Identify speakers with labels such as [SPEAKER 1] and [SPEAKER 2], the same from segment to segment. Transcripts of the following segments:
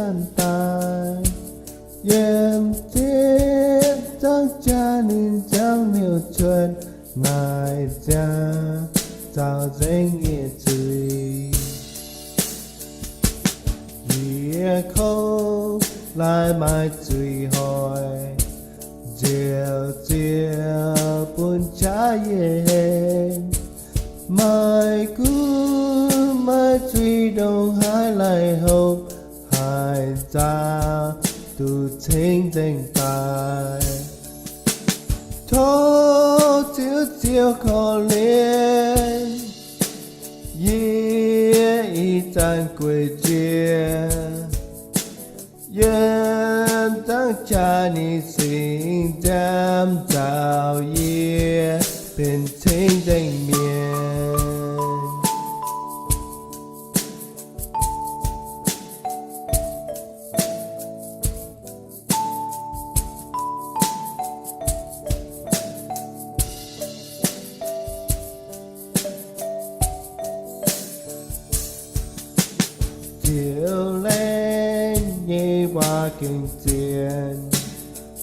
[SPEAKER 1] gian tài Yếm thiết chắc cha nên chẳng hiểu chuyện Ngài cha sao danh nghĩa chửi Nghĩa khâu lại mai chửi hỏi Chiều chiều buồn cha yên Mai cứ mai truy đầu hai lại hộp Hai cha tu chính danh tài Thô chiếu chiếu khó liên Yê y chan quê chia Yên tăng cha ni sinh đam tạo yê Bên chính danh miền chiều lên như hoa kinh tiền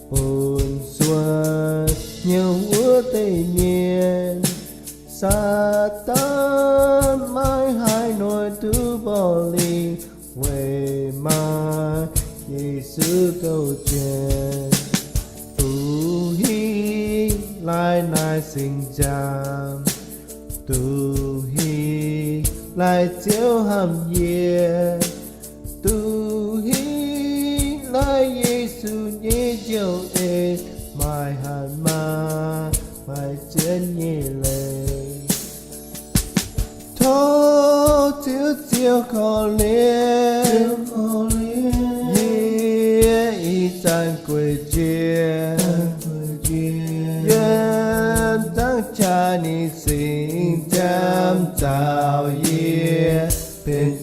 [SPEAKER 1] buồn xuân nhiều ước tây nhiên xa tan mai hai nỗi thứ bỏ ly về mai Giêsu câu chuyện tu hi lại nai sinh jam tu hi lại chiếu hầm ye tu hi lại Giêsu nhé chiếu ê mai hàn ma mai chân nhẹ lệ thô chiếu chiếu khó liên ye y chan quê chia yên tăng cha ni sinh đam tạo ye bên